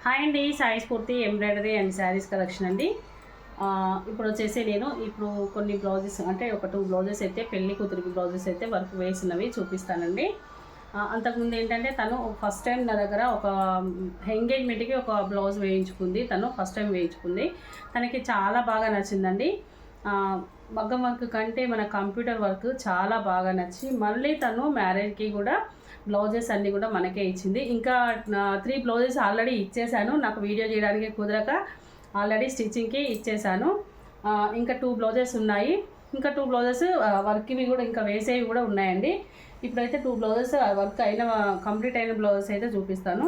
Hi అండి, సాయి స్ఫూర్తి embroidery and saris collection అండి. ఇప్పుడు వచ్చేసి నేను కొన్ని బ్లౌజెస్ అంటే ఒక 2 బ్లౌజెస్ అయితే పెళ్లి కూతురికి బ్లౌజెస్ అయితే వర్క్ వేసినవి చూపిస్తానండి. అంతకుముందు ఏంటంటే తను ఫస్ట్ టైం నా దగ్గర ఒక ఎంగేజ్మెంట్కి ఒక బ్లౌజ్ వేయించుకుంది. తను ఫస్ట్ టైం వేయించుకుంది. తనకి చాలా బాగా నచ్చిందండి. మగ్గం వర్క్ కంటే మన కంప్యూటర్ వర్క్ చాలా బాగా నచ్చి మళ్ళీ తను మ్యారేజ్కి కూడా బ్లౌజెస్ అన్నీ కూడా మనకే ఇచ్చింది. ఇంకా 3 బ్లౌజెస్ ఆల్రెడీ ఇచ్చేసాను. నాకు వీడియో చేయడానికి కుదరక ఆల్రెడీ స్టిచ్చింగ్కి ఇచ్చేసాను. ఇంకా 2 బ్లౌజెస్ ఉన్నాయి. ఇంకా 2 బ్లౌజెస్ వర్క్వి కూడా ఇంకా వేసేవి కూడా ఉన్నాయండి. ఇప్పుడైతే 2 బ్లౌజెస్ వర్క్ అయిన కంప్లీట్ అయిన బ్లౌజెస్ అయితే చూపిస్తాను.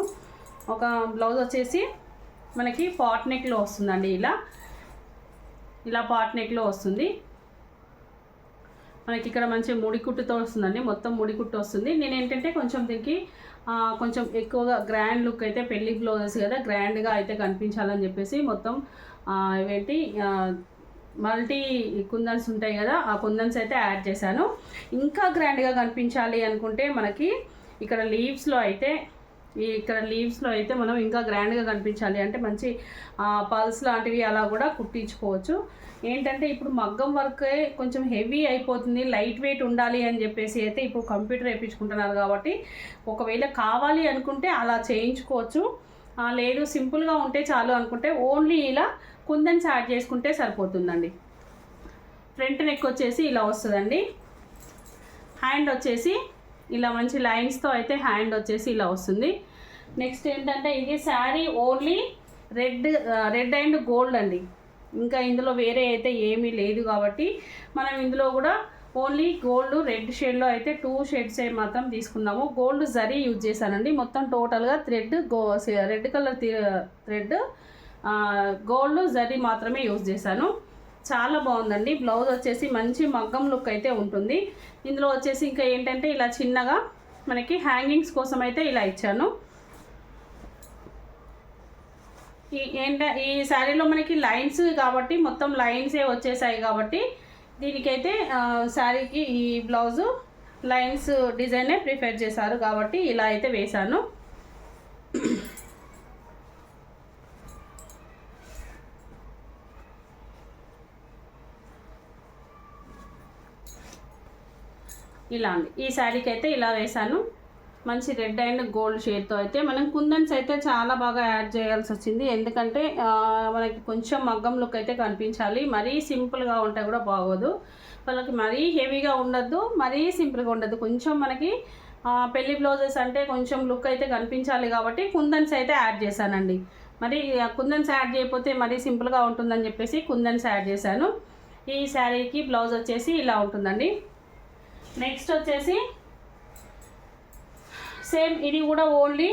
ఒక బ్లౌజ్ వచ్చేసి మనకి పాట్ నెక్లో వస్తుందండి. ఇలా పాట్ నెక్లో వస్తుంది. మనకి ఇక్కడ మంచి ముడికుట్టుతో వస్తుందండి. మొత్తం ముడికుట్టు వస్తుంది. నేను ఏంటంటే కొంచెం దీనికి కొంచెం ఎక్కువగా గ్రాండ్ లుక్ అయితే పెళ్లి బ్లౌజెస్ కదా, గ్రాండ్గా అయితే కనిపించాలని చెప్పేసి మొత్తం మల్టీ కుందన్స్ ఉంటాయి కదా, ఆ కుందన్స్ అయితే యాడ్ చేశాను. ఇంకా గ్రాండ్గా కనిపించాలి అనుకుంటే మనకి ఇక్కడ లీవ్స్లో అయితే మనం ఇంకా గ్రాండ్గా కనిపించాలి అంటే మంచి పల్స్ లాంటివి అలా కూడా కుట్టించుకోవచ్చు. ఏంటంటే ఇప్పుడు మగ్గం వర్క్ కొంచెం హెవీ అయిపోతుంది, లైట్ వెయిట్ ఉండాలి అని చెప్పేసి అయితే ఇప్పుడు కంప్యూటర్ వేయించుకుంటున్నారు కాబట్టి ఒకవేళ కావాలి అనుకుంటే అలా చేయించుకోవచ్చు. లేదు సింపుల్గా ఉంటే చాలు అనుకుంటే ఓన్లీ ఇలా కుందన్స్ యాడ్ చేసుకుంటే సరిపోతుందండి. ఫ్రంట్ నెక్ వచ్చేసి ఇలా వస్తుందండి. హ్యాండ్ వచ్చేసి ఇలా మంచి లైన్స్తో అయితే హ్యాండ్ వచ్చేసి ఇలా వస్తుంది. నెక్స్ట్ ఏంటంటే ఇది sari only red and gold అండి. ఇంకా ఇందులో వేరే అయితే ఏమీ లేదు కాబట్టి మనం ఇందులో కూడా ఓన్లీ గోల్డ్ రెడ్ షేడ్లో అయితే 2 షేడ్స్ మాత్రం తీసుకున్నాము. గోల్డ్ జరీ యూజ్ చేశానండి. మొత్తం టోటల్గా red colour thread gold zari మాత్రమే యూజ్ చేశాను. చాలా బాగుందండి. బ్లౌజ్ వచ్చేసి మంచి మగ్గం లుక్ అయితే ఉంటుంది. ఇందులో వచ్చేసి ఇంకా ఏంటంటే ఇలా చిన్నగా మనకి హ్యాంగింగ్స్ కోసం అయితే ఇలా ఇచ్చాను. ఈ శారీలో మనకి లైన్స్ కాబట్టి మొత్తం లైన్సే వచ్చేసాయి కాబట్టి దీనికైతే శారీకి ఈ బ్లౌజు లైన్స్ డిజైనే ప్రిఫర్ చేశారు కాబట్టి ఇలా అయితే వేశాను. ఇలా అండి, ఈ శారీకి అయితే ఇలా వేశాను. మంచి రెడ్ అండ్ గోల్డ్ షేడ్తో అయితే మనం కుందన్స్ అయితే చాలా బాగా యాడ్ చేయాల్సి వచ్చింది. ఎందుకంటే మనకి కొంచెం మగ్గం లుక్ అయితే కనిపించాలి. మరీ సింపుల్గా ఉంటే కూడా బాగోదు. వాళ్ళకి మరీ హెవీగా ఉండద్దు, మరీ సింపుల్గా ఉండద్దు. కొంచెం మనకి పెళ్లి బ్లౌజెస్ అంటే కొంచెం లుక్ అయితే కనిపించాలి కాబట్టి కుందన్స్ అయితే యాడ్ చేశానండి. మరి కుందన్స్ యాడ్ చేయకపోతే మరీ సింపుల్గా ఉంటుందని చెప్పేసి కుందన్స్ యాడ్ చేశాను. ఈ శారీకి బ్లౌజ్ వచ్చేసి ఇలా ఉంటుందండి. నెక్స్ట్ వచ్చేసి సేమ్ ఇది కూడా ఓన్లీ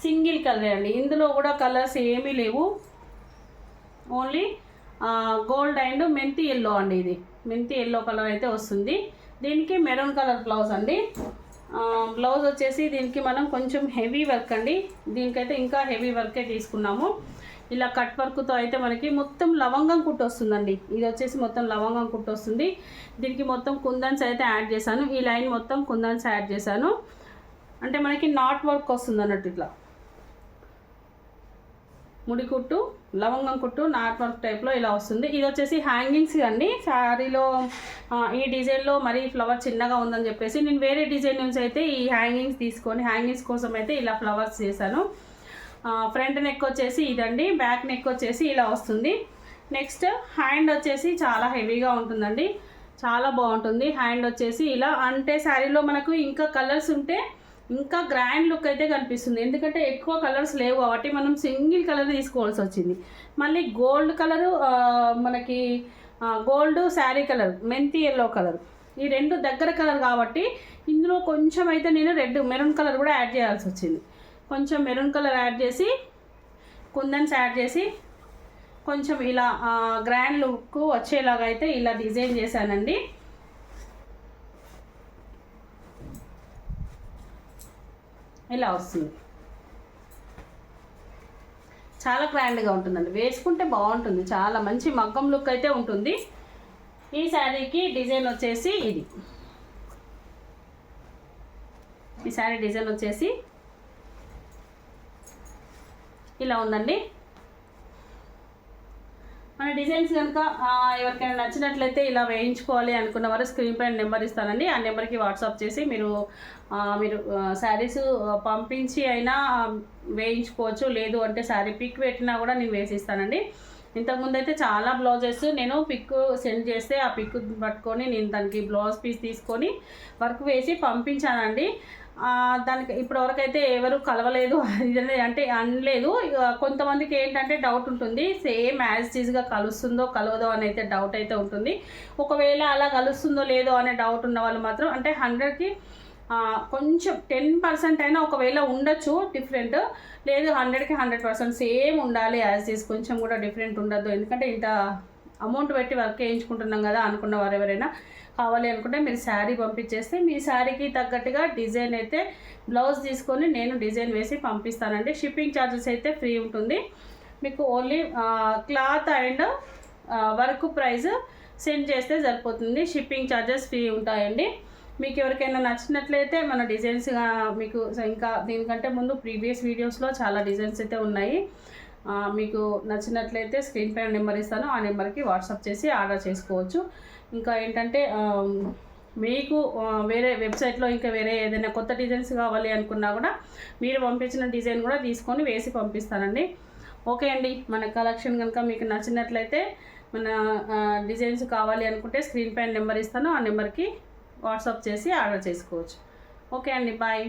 సింగిల్ కలర్ అండి. ఇందులో కూడా కలర్స్ ఏమీ లేవు. ఓన్లీ గోల్డ్ అండ్ మెంతి ఎల్లో అండి. ఇది మెంతి ఎల్లో కలర్ అయితే వస్తుంది. దీనికి మెరూన్ కలర్ బ్లౌజ్ అండి. బ్లౌజ్ వచ్చేసి దీనికి మనం కొంచెం హెవీ వర్క్ అండి. దీనికైతే ఇంకా హెవీ వర్కే తీసుకున్నాము. ఇలా కట్ వర్క్తో అయితే మనకి మొత్తం లవంగం కుట్టు వస్తుందండి. ఇది వచ్చేసి మొత్తం లవంగం కుట్టు వస్తుంది. దీనికి మొత్తం కుందన్స్ అయితే యాడ్ చేశాను. ఈ లైన్ మొత్తం కుందన్స్ యాడ్ చేశాను. అంటే మనకి నాట్ వర్క్ వస్తుంది అన్నట్టు, ఇట్లా ముడి కుట్టు లవంగం కుట్టు నాట్ వర్క్ టైప్లో ఇలా వస్తుంది. ఇది వచ్చేసి హ్యాంగింగ్స్ అండి. శారీలో ఈ డిజైన్లో మరీ ఫ్లవర్ చిన్నగా ఉందని చెప్పేసి నేను వేరే డిజైన్ నుంచి అయితే ఈ హ్యాంగింగ్స్ తీసుకొని హ్యాంగింగ్స్ కోసం అయితే ఇలా ఫ్లవర్స్ చేశాను. ఫ్రంట్ నెక్ వచ్చేసి ఇదండి. బ్యాక్ నెక్ వచ్చేసి ఇలా వస్తుంది. నెక్స్ట్ హ్యాండ్ వచ్చేసి చాలా హెవీగా ఉంటుందండి. చాలా బాగుంటుంది హ్యాండ్ వచ్చేసి ఇలా. అంటే శారీలో మనకు ఇంకా కలర్స్ ఉంటే ఇంకా గ్రాండ్ లుక్ అయితే కనిపిస్తుంది. ఎందుకంటే ఎక్కువ కలర్స్ లేవు కాబట్టి మనం సింగిల్ కలర్ తీసుకోవాల్సి వచ్చింది. మళ్ళీ గోల్డ్ కలరు మనకి గోల్డ్ శారీ కలర్ మెంతి ఎల్లో కలర్ ఈ 2 దగ్గర కలర్ కాబట్టి ఇందులో కొంచెం అయితే నేను మెరూన్ కలర్ కూడా యాడ్ చేయాల్సి వచ్చింది. కొంచెం మెరూన్ కలర్ యాడ్ చేసి కుందన్స్ యాడ్ చేసి కొంచెం ఇలా గ్రాండ్ లుక్ వచ్చేలాగా అయితే ఇలా డిజైన్ చేశానండి. ఇలా వస్తుంది. చాలా గ్రాండ్గా ఉంటుందండి. వేసుకుంటే బాగుంటుంది. చాలా మంచి మగ్గం లుక్ అయితే ఉంటుంది. ఈ శారీకి డిజైన్ వచ్చేసి ఇది. ఈ శారీ డిజైన్ వచ్చేసి ఇలా ఉందండి. మన డిజైన్స్ కనుక ఎవరికైనా నచ్చినట్లయితే ఇలా వేయించుకోవాలి అనుకున్న వారు స్క్రీన్ పైన నెంబర్ ఇస్తానండి. ఆ నెంబర్కి వాట్సాప్ చేసి మీరు శారీస్ పంపించి అయినా వేయించుకోవచ్చు. లేదు అంటే శారీ పిక్ పెట్టినా కూడా నేను వేసిస్తానండి. ఇంతకుముందు అయితే చాలా బ్లౌజెస్ నేను పిక్ సెండ్ చేస్తే ఆ పిక్ పట్టుకొని నేను దానికి బ్లౌజ్ పీస్ తీసుకొని వర్క్ వేసి పంపించానండి. దానికి ఇప్పటివరకు అయితే ఎవరు కలవలేదు అంటే అనలేదు. కొంతమందికి ఏంటంటే డౌట్ ఉంటుంది, సేమ్ యాజ్ టీజ్గా కలుస్తుందో కలవదో అని అయితే డౌట్ అయితే ఉంటుంది. ఒకవేళ అలా కలుస్తుందో లేదో అనే డౌట్ ఉన్న వాళ్ళు మాత్రం అంటే 100కి కొంచెం 10% అయినా ఒకవేళ ఉండొచ్చు డిఫరెంట్, లేదు 100కి 100% సేమ్ ఉండాలి యాజ్ టీజ్, కొంచెం కూడా డిఫరెంట్ ఉండద్దు. ఎందుకంటే ఇంత అమౌంట్ పెట్టి వర్క్ వేయించుకుంటున్నాం కదా అనుకున్న వారు ఎవరైనా కావాలి అనుకుంటే మీరు శారీ పంపించేస్తే మీ శారీకి తగ్గట్టుగా డిజైన్ అయితే బ్లౌజ్ తీసుకొని నేను డిజైన్ వేసి పంపిస్తానండి. షిప్పింగ్ ఛార్జెస్ అయితే ఫ్రీ ఉంటుంది. మీకు only cloth and work price send చేస్తే సరిపోతుంది. షిప్పింగ్ ఛార్జెస్ ఫ్రీ ఉంటాయండి. మీకు ఎవరికైనా నచ్చినట్లయితే మన డిజైన్స్గా మీకు ఇంకా దీనికంటే ముందు ప్రీవియస్ వీడియోస్లో చాలా డిజైన్స్ అయితే ఉన్నాయి. మీకు నచ్చినట్లయితే స్క్రీన్ పైన నెంబర్ ఇస్తాను, ఆ నెంబర్కి వాట్సాప్ చేసి ఆర్డర్ చేసుకోవచ్చు. ఇంకా ఏంటంటే మీకు వేరే వెబ్సైట్లో ఇంకా వేరే ఏదైనా కొత్త డిజైన్స్ కావాలి అనుకున్నా కూడా మీరు పంపించిన డిజైన్ కూడా తీసుకొని వేసి పంపిస్తానండి. ఓకే అండి, మన కలెక్షన్ కనుక మీకు నచ్చినట్లయితే మన డిజైన్స్ కావాలి అనుకుంటే స్క్రీన్ పైన నెంబర్ ఇస్తాను, ఆ నెంబర్కి వాట్సాప్ చేసి ఆర్డర్ చేసుకోవచ్చు. ఓకే అండి, బాయ్.